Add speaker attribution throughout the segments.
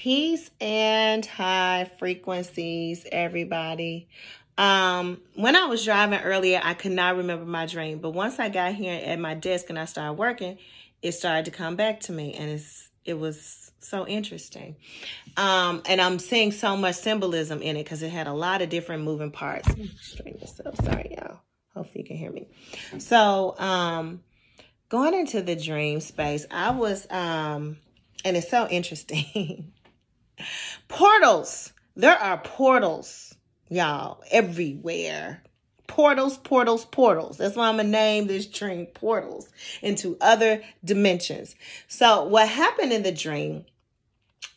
Speaker 1: Peace and high frequencies, everybody. When I was driving earlier, I could not remember my dream, but once I got here at my desk and I started working, it started to come back to me, and it was so interesting. And I'm seeing so much symbolism in it because it had a lot of different moving parts. Let me straighten this up. Sorry, y'all. Hopefully you can hear me. So, going into the dream space, I was, and it's so interesting. Portals. There are portals, y'all, everywhere. Portals, portals, portals. That's why I'm going to name this dream Portals into other dimensions. So what happened in the dream,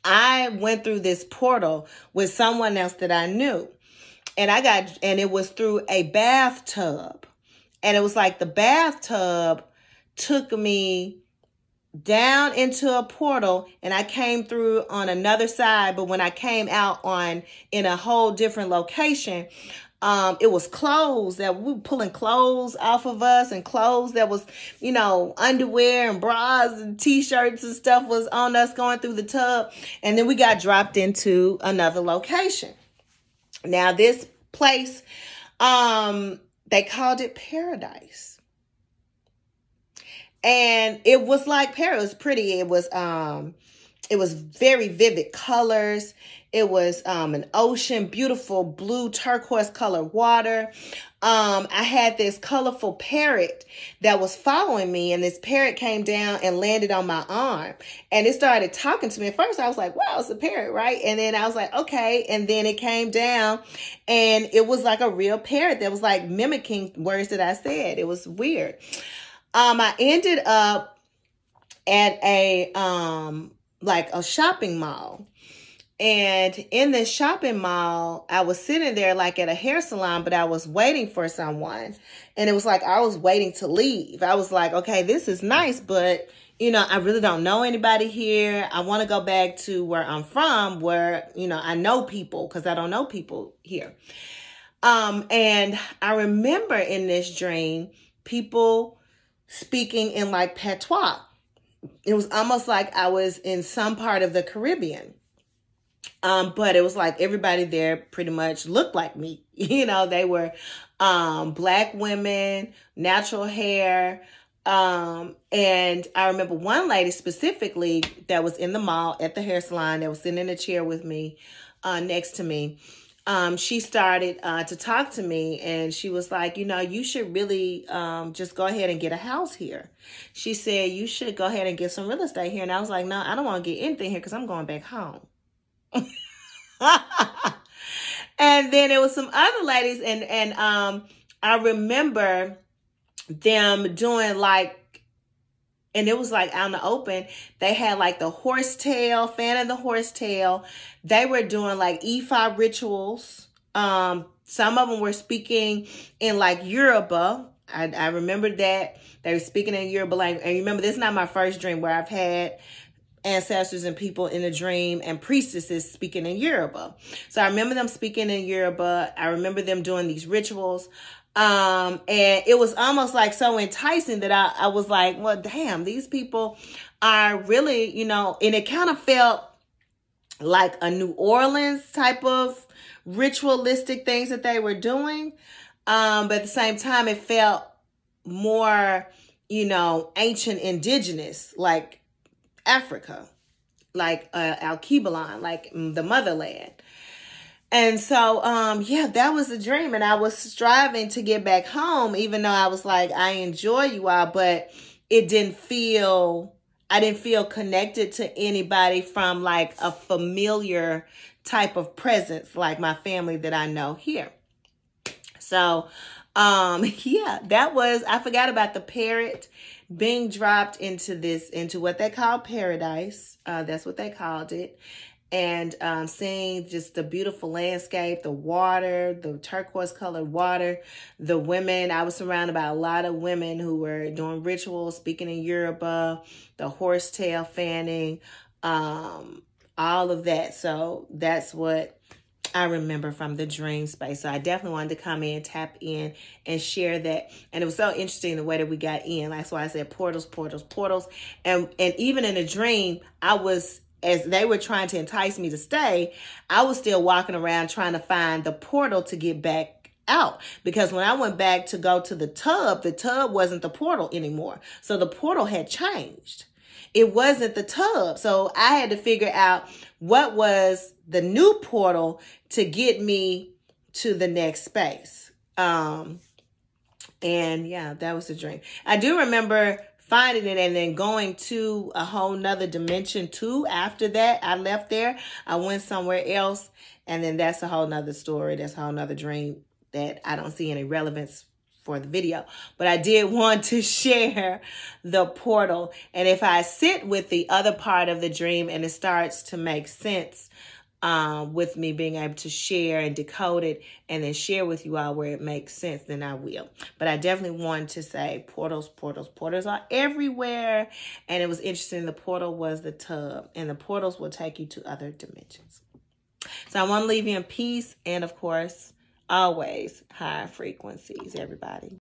Speaker 1: I went through this portal with someone else that I knew. And it was through a bathtub. And it was like the bathtub took me down into a portal, and I came through on another side. But when I came out in a whole different location, it was clothes that we were pulling clothes off of us, and clothes that was, underwear and bras and t-shirts and stuff was on us going through the tub. And then we got dropped into another location. Now this place, they called it Paradise. And it was like paradise. It was pretty. It was very vivid colors. It was an ocean, beautiful blue turquoise colored water. I had this colorful parrot that was following me, and this parrot came down and landed on my arm, and it started talking to me. At first I was like, wow, it's a parrot, right? And then I was like, okay. And then it came down, and it was like a real parrot that was like mimicking words that I said. It was weird. I ended up at a shopping mall. And in this shopping mall, I was sitting there like at a hair salon, but I was waiting for someone. And it was like I was waiting to leave. I was like, okay, this is nice, but I really don't know anybody here. I want to go back to where I'm from, where, I know people, because I don't know people here. And I remember in this dream, people speaking in like patois. It was almost like I was in some part of the Caribbean. But it was like everybody there pretty much looked like me. They were black women, natural hair. And I remember one lady specifically that was in the mall at the hair salon that was sitting in a chair with me, next to me. She started to talk to me, and she was like, you should really just go ahead and get a house here. She said, you should go ahead and get some real estate here. And I was like, no, I don't want to get anything here because I'm going back home. And then there was some other ladies, and I remember them doing and it was like out in the open. They had like the horsetail, fan of the horsetail. They were doing like Ifa rituals. Some of them were speaking in like Yoruba. I remember that. They were speaking in Yoruba language. And remember, this is not my first dream where I've had ancestors and people in a dream and priestesses speaking in Yoruba. So I remember them speaking in Yoruba. I remember them doing these rituals. And it was almost like so enticing that I was like, well, damn, these people are really, and it kind of felt like a New Orleans type of ritualistic things that they were doing. But at the same time, it felt more, ancient indigenous, like Africa, like Alkebulan, like the motherland. And so, that was a dream. And I was striving to get back home, even though I was like, I enjoy you all, but I didn't feel connected to anybody from like a familiar type of presence, like my family that I know here. So, I forgot about the parrot being dropped into what they call Paradise. That's what they called it. And seeing just the beautiful landscape, the water, the turquoise colored water, the women. I was surrounded by a lot of women who were doing rituals, speaking in Yoruba, the horsetail fanning, all of that. So that's what I remember from the dream space. So I definitely wanted to come in, tap in, and share that. And it was so interesting the way that we got in. That's why I said portals, portals, portals. And even in a dream, I was as they were trying to entice me to stay, I was still walking around trying to find the portal to get back out. Because when I went back to go to the tub wasn't the portal anymore. So the portal had changed. It wasn't the tub. So I had to figure out what was the new portal to get me to the next space. And yeah, that was the dream. I do remember finding it and then going to a whole nother dimension too. After that, I left there. I went somewhere else. And then that's a whole nother story. That's a whole nother dream that I don't see any relevance for the video. But I did want to share the portal. And if I sit with the other part of the dream and it starts to make sense, with me being able to share and decode it and then share with you all where it makes sense, then I will. But I definitely wanted to say portals are everywhere. And it was interesting. The portal was the tub, and the portals will take you to other dimensions. So I want to leave you in peace. And of course, always high frequencies, everybody.